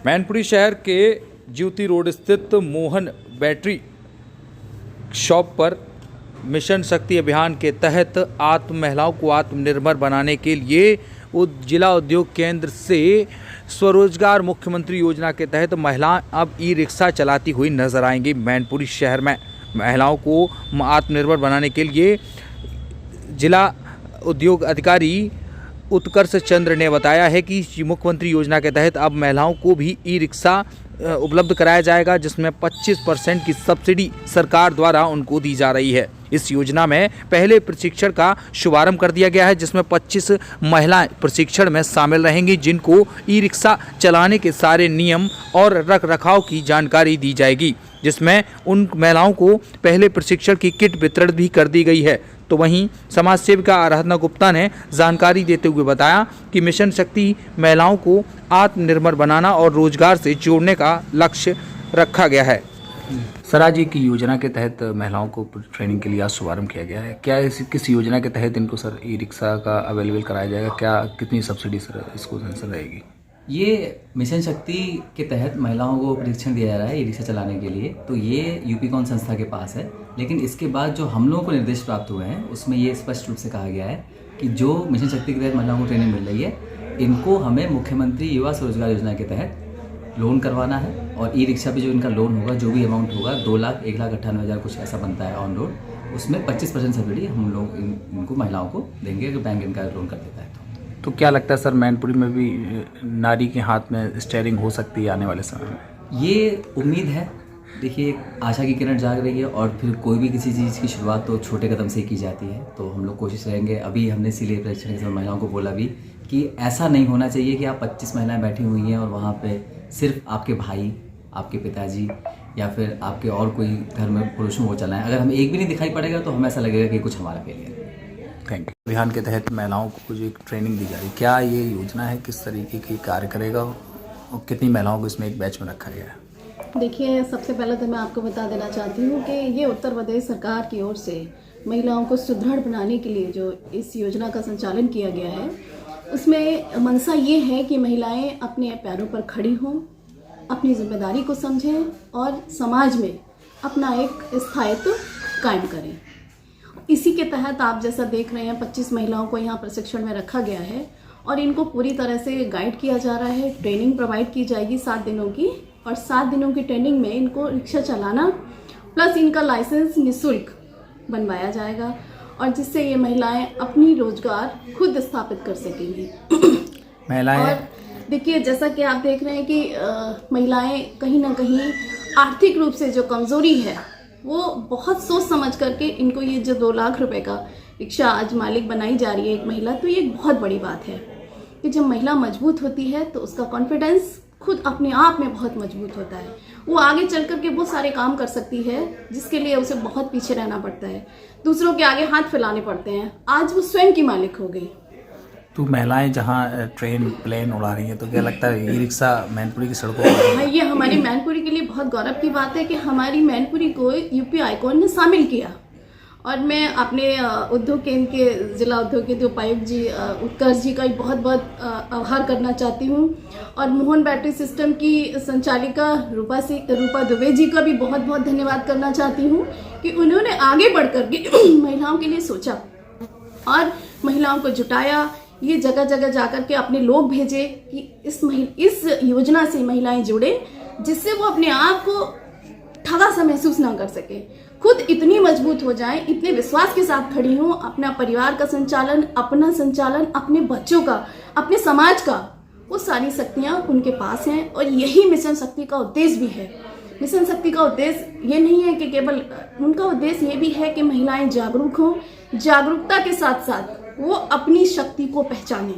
मैनपुरी शहर के ज्योति रोड स्थित मोहन बैटरी शॉप पर मिशन शक्ति अभियान के तहत महिलाओं को आत्मनिर्भर बनाने के लिए जिला उद्योग केंद्र से स्वरोजगार मुख्यमंत्री योजना के तहत महिलाएं अब ई रिक्शा चलाती हुई नजर आएंगी। मैनपुरी शहर में महिलाओं को आत्मनिर्भर बनाने के लिए जिला उद्योग अधिकारी उत्कर्ष चंद्र ने बताया है कि मुख्यमंत्री योजना के तहत अब महिलाओं को भी ई रिक्शा उपलब्ध कराया जाएगा, जिसमें 25% की सब्सिडी सरकार द्वारा उनको दी जा रही है। इस योजना में पहले प्रशिक्षण का शुभारंभ कर दिया गया है, जिसमें 25 महिलाएं प्रशिक्षण में शामिल रहेंगी, जिनको ई रिक्शा चलाने के सारे नियम और रखरखाव की जानकारी दी जाएगी, जिसमें उन महिलाओं को पहले प्रशिक्षण की किट वितरण भी कर दी गई है। तो वहीं समाज सेविका आराधना गुप्ता ने जानकारी देते हुए बताया कि मिशन शक्ति महिलाओं को आत्मनिर्भर बनाना और रोजगार से जोड़ने का लक्ष्य रखा गया है। सर, आज एक योजना के तहत महिलाओं को ट्रेनिंग के लिए आज शुभारंभ किया गया है। क्या किस योजना के तहत इनको सर ई रिक्शा का अवेलेबल कराया जाएगा? क्या कितनी सब्सिडी सर इसको सेंशन रहेगी? ये मिशन शक्ति के तहत महिलाओं को प्रशिक्षण दिया जा रहा है ई रिक्शा चलाने के लिए। तो ये यूपीकॉन संस्था के पास है, लेकिन इसके बाद जो हम लोगों को निर्देश प्राप्त हुए हैं उसमें ये स्पष्ट रूप से कहा गया है कि जो मिशन शक्ति के तहत महिलाओं को ट्रेनिंग मिल रही है, इनको हमें मुख्यमंत्री युवा स्वरोजगार योजना के तहत लोन करवाना है। और ई रिक्शा पे जो इनका लोन होगा, जो भी अमाउंट होगा 2,01,98,000 कुछ ऐसा बनता है ऑन रोड, उसमें 25% सब्सिडी हम लोग इनको महिलाओं को देंगे अगर बैंक इनका लोन कर देता है। तो क्या लगता है सर, मैनपुरी में भी नारी के हाथ में स्टीयरिंग हो सकती है आने वाले समय में? ये उम्मीद है। देखिए, आशा की किरण जाग रही है और फिर कोई भी किसी चीज़ की शुरुआत तो छोटे कदम से ही की जाती है। तो हम लोग कोशिश रहेंगे। अभी हमने इसीलिए प्रशिक्षण के समय महिलाओं को बोला भी कि ऐसा नहीं होना चाहिए कि आप 25 महिलाएं बैठी हुई हैं और वहाँ पे सिर्फ आपके भाई, आपके पिताजी या फिर आपके और कोई घर में पुरुष वो चलाएं। अगर हमें एक भी नहीं दिखाई पड़ेगा तो हमें ऐसा लगेगा कि कुछ हमारा फेलियर है। Thank you. अभियान के तहत महिलाओं को जो एक ट्रेनिंग दी जा रही है, क्या ये योजना है, किस तरीके की कार्य करेगा और कितनी महिलाओं को इसमें एक बैच में रखा गया है? देखिए, सबसे पहले तो मैं आपको बता देना चाहती हूँ कि ये उत्तर प्रदेश सरकार की ओर से महिलाओं को सुदृढ़ बनाने के लिए जो इस योजना का संचालन किया गया है, उसमें मंशा ये है कि महिलाएं अपने पैरों पर खड़ी हों, अपनी जिम्मेदारी को समझें और समाज में अपना एक स्थायित्व कायम करें। इसी के तहत आप जैसा देख रहे हैं 25 महिलाओं को यहाँ प्रशिक्षण में रखा गया है और इनको पूरी तरह से गाइड किया जा रहा है। ट्रेनिंग प्रोवाइड की जाएगी 7 दिनों की, और 7 दिनों की ट्रेनिंग में इनको रिक्शा चलाना प्लस इनका लाइसेंस निःशुल्क बनवाया जाएगा, और जिससे ये महिलाएं अपनी रोजगार खुद स्थापित कर सकेंगी। महिलाएं, और देखिए, जैसा कि आप देख रहे हैं कि महिलाएं कहीं ना कहीं आर्थिक रूप से जो कमजोरी है वो बहुत सोच समझ करके इनको ये जो 2 लाख रुपए का रिक्शा आज मालिक बनाई जा रही है एक महिला, तो ये एक बहुत बड़ी बात है कि जब महिला मजबूत होती है तो उसका कॉन्फिडेंस खुद अपने आप में बहुत मजबूत होता है। वो आगे चल करके बहुत सारे काम कर सकती है, जिसके लिए उसे बहुत पीछे रहना पड़ता है, दूसरों के आगे हाथ फैलाने पड़ते हैं। आज वो स्वयं की मालिक हो गई। तो महिलाएं जहां ट्रेन प्लेन उड़ा रही हैं, तो क्या लगता है ई रिक्शा मैनपुरी की सड़कों पर? ये हमारी मैनपुरी के लिए बहुत गौरव की बात है कि हमारी मैनपुरी को यूपी आईकॉन ने शामिल किया। और मैं अपने उद्योग केंद्र के जिला उद्योग केंद्र उपायुक्त जी उत्कर्ष जी का बहुत बहुत आभार करना चाहती हूँ, और मोहन बैटरी सिस्टम की संचालिका रूपा दुबे जी का भी बहुत बहुत धन्यवाद करना चाहती हूँ कि उन्होंने आगे बढ़ कर के महिलाओं के लिए सोचा और महिलाओं को जुटाया। ये जगह जगह जाकर के अपने लोग भेजे कि इस योजना से महिलाएं जुड़े, जिससे वो अपने आप को ठगा सा महसूस ना कर सके, खुद इतनी मजबूत हो जाएं, इतने विश्वास के साथ खड़ी हों, अपना परिवार का संचालन, अपना संचालन, अपने बच्चों का, अपने समाज का, वो सारी शक्तियां उनके पास हैं। और यही मिशन शक्ति का उद्देश्य भी है। मिशन शक्ति का उद्देश्य ये नहीं है कि केवल, उनका उद्देश्य ये भी है कि महिलाएं जागरूक हों, जागरूकता के साथ साथ वो अपनी शक्ति को पहचानें।